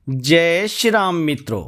जय श्री राम मित्रों,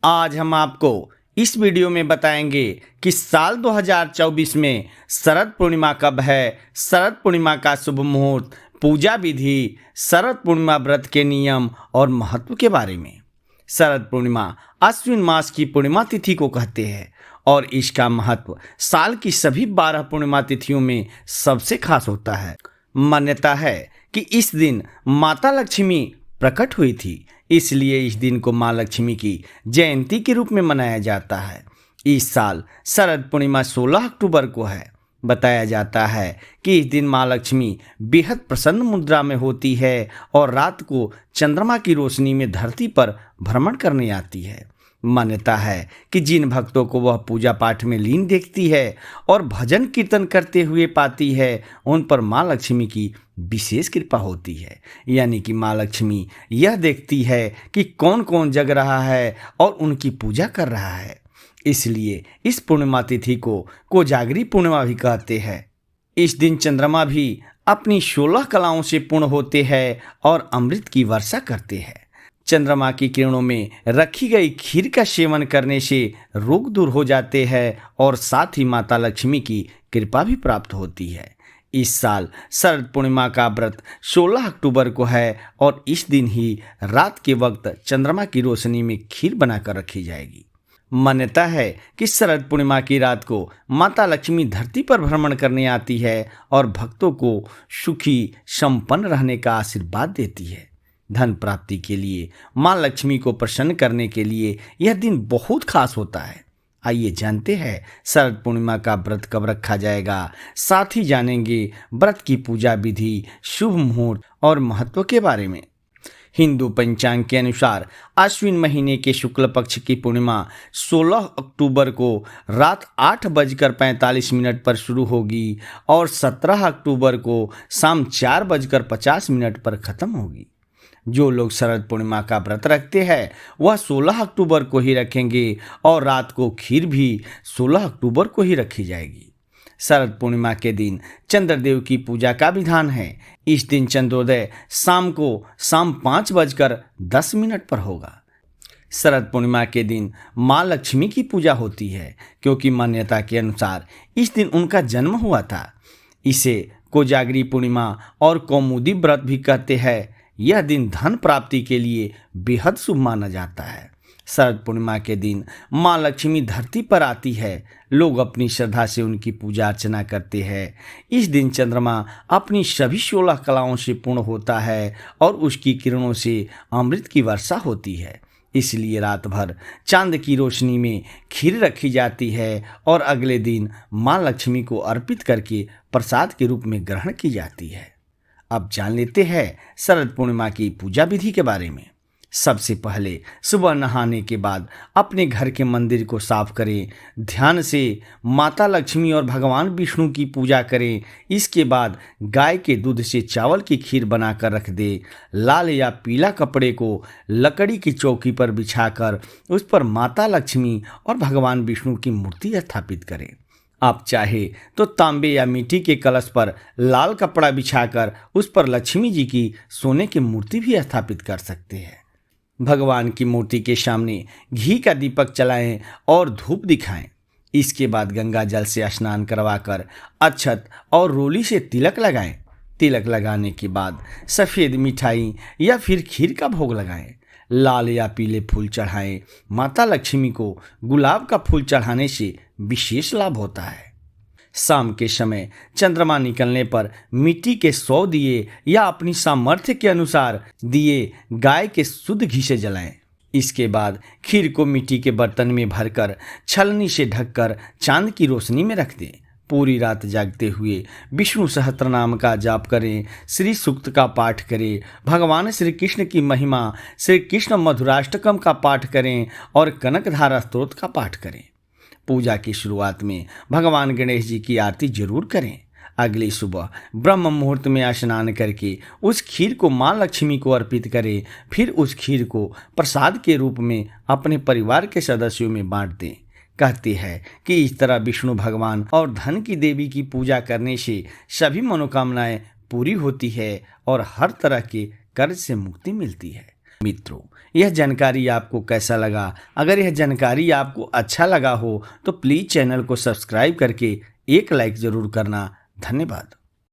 आज हम आपको इस वीडियो में बताएंगे कि साल 2024 में शरद पूर्णिमा कब है, शरद पूर्णिमा का शुभ मुहूर्त, पूजा विधि, शरद पूर्णिमा व्रत के नियम और महत्व के बारे में। शरद पूर्णिमा अश्विन मास की पूर्णिमा तिथि को कहते हैं और इसका महत्व साल की सभी 12 पूर्णिमा तिथियों में सबसे खास होता है। मान्यता है कि इस दिन माता लक्ष्मी प्रकट हुई थी, इसलिए इस दिन को माँ लक्ष्मी की जयंती के रूप में मनाया जाता है। इस साल शरद पूर्णिमा 16 अक्टूबर को है। बताया जाता है कि इस दिन माँ लक्ष्मी बेहद प्रसन्न मुद्रा में होती है और रात को चंद्रमा की रोशनी में धरती पर भ्रमण करने आती है। मान्यता है कि जिन भक्तों को वह पूजा पाठ में लीन देखती है और भजन कीर्तन करते हुए पाती है, उन पर माँ लक्ष्मी की विशेष कृपा होती है। यानी कि माँ लक्ष्मी यह देखती है कि कौन कौन जग रहा है और उनकी पूजा कर रहा है। इसलिए इस पूर्णिमा तिथि को कोजागरी पूर्णिमा भी कहते हैं। इस दिन चंद्रमा भी अपनी 16 कलाओं से पूर्ण होते हैं और अमृत की वर्षा करते हैं। चंद्रमा की किरणों में रखी गई खीर का सेवन करने से रोग दूर हो जाते हैं और साथ ही माता लक्ष्मी की कृपा भी प्राप्त होती है। इस साल शरद पूर्णिमा का व्रत 16 अक्टूबर को है और इस दिन ही रात के वक्त चंद्रमा की रोशनी में खीर बनाकर रखी जाएगी। मान्यता है कि शरद पूर्णिमा की रात को माता लक्ष्मी धरती पर भ्रमण करने आती है और भक्तों को सुखी संपन्न रहने का आशीर्वाद देती है। धन प्राप्ति के लिए, माँ लक्ष्मी को प्रसन्न करने के लिए यह दिन बहुत खास होता है। आइए जानते हैं शरद पूर्णिमा का व्रत कब रखा जाएगा। साथ ही जानेंगे व्रत की पूजा विधि, शुभ मुहूर्त और महत्व के बारे में। हिंदू पंचांग के अनुसार अश्विन महीने के शुक्ल पक्ष की पूर्णिमा 16 अक्टूबर को रात 8:45 पर शुरू होगी और 17 अक्टूबर को शाम 4:50 पर खत्म होगी। जो लोग शरद पूर्णिमा का व्रत रखते हैं वह 16 अक्टूबर को ही रखेंगे और रात को खीर भी 16 अक्टूबर को ही रखी जाएगी। शरद पूर्णिमा के दिन चंद्रदेव की पूजा का विधान है। इस दिन चंद्रोदय शाम 5:10 पर होगा। शरद पूर्णिमा के दिन माँ लक्ष्मी की पूजा होती है क्योंकि मान्यता के अनुसार इस दिन उनका जन्म हुआ था। इसे कोजागरी पूर्णिमा और कौमुदी व्रत भी कहते हैं। यह दिन धन प्राप्ति के लिए बेहद शुभ माना जाता है। शरद पूर्णिमा के दिन माँ लक्ष्मी धरती पर आती है। लोग अपनी श्रद्धा से उनकी पूजा अर्चना करते हैं। इस दिन चंद्रमा अपनी सभी 16 कलाओं से पूर्ण होता है और उसकी किरणों से अमृत की वर्षा होती है। इसलिए रात भर चांद की रोशनी में खीर रखी जाती है और अगले दिन माँ लक्ष्मी को अर्पित करके प्रसाद के रूप में ग्रहण की जाती है। अब जान लेते हैं शरद पूर्णिमा की पूजा विधि के बारे में। सबसे पहले सुबह नहाने के बाद अपने घर के मंदिर को साफ करें। ध्यान से माता लक्ष्मी और भगवान विष्णु की पूजा करें। इसके बाद गाय के दूध से चावल की खीर बनाकर रख दें। लाल या पीला कपड़े को लकड़ी की चौकी पर बिछाकर उस पर माता लक्ष्मी और भगवान विष्णु की मूर्ति स्थापित करें। आप चाहे तो तांबे या मिट्टी के कलश पर लाल कपड़ा बिछाकर उस पर लक्ष्मी जी की सोने की मूर्ति भी स्थापित कर सकते हैं। भगवान की मूर्ति के सामने घी का दीपक जलाएं और धूप दिखाएं। इसके बाद गंगा जल से स्नान करवाकर अक्षत और रोली से तिलक लगाएं। तिलक लगाने के बाद सफ़ेद मिठाई या फिर खीर का भोग लगाएं। लाल या पीले फूल चढ़ाएं। माता लक्ष्मी को गुलाब का फूल चढ़ाने से विशेष लाभ होता है। शाम के समय चंद्रमा निकलने पर मिट्टी के 100 दिए या अपनी सामर्थ्य के अनुसार दिए गाय के शुद्ध घी से जलाएं। इसके बाद खीर को मिट्टी के बर्तन में भरकर छलनी से ढककर चांद की रोशनी में रख दें। पूरी रात जागते हुए विष्णु सहस्त्रनाम का जाप करें, श्री सूक्त का पाठ करें, भगवान श्री कृष्ण की महिमा, श्री कृष्ण मधुराष्टकम का पाठ करें और कनकधारा स्तोत्र का पाठ करें। पूजा की शुरुआत में भगवान गणेश जी की आरती जरूर करें। अगली सुबह ब्रह्म मुहूर्त में स्नान करके उस खीर को माँ लक्ष्मी को अर्पित करें। फिर उस खीर को प्रसाद के रूप में अपने परिवार के सदस्यों में बांट दें। कहते हैं कि इस तरह विष्णु भगवान और धन की देवी की पूजा करने से सभी मनोकामनाएं पूरी होती है और हर तरह के कर्ज से मुक्ति मिलती है। मित्रों, यह जानकारी आपको कैसा लगा? अगर यह जानकारी आपको अच्छा लगा हो तो प्लीज़ चैनल को सब्सक्राइब करके एक लाइक ज़रूर करना। धन्यवाद।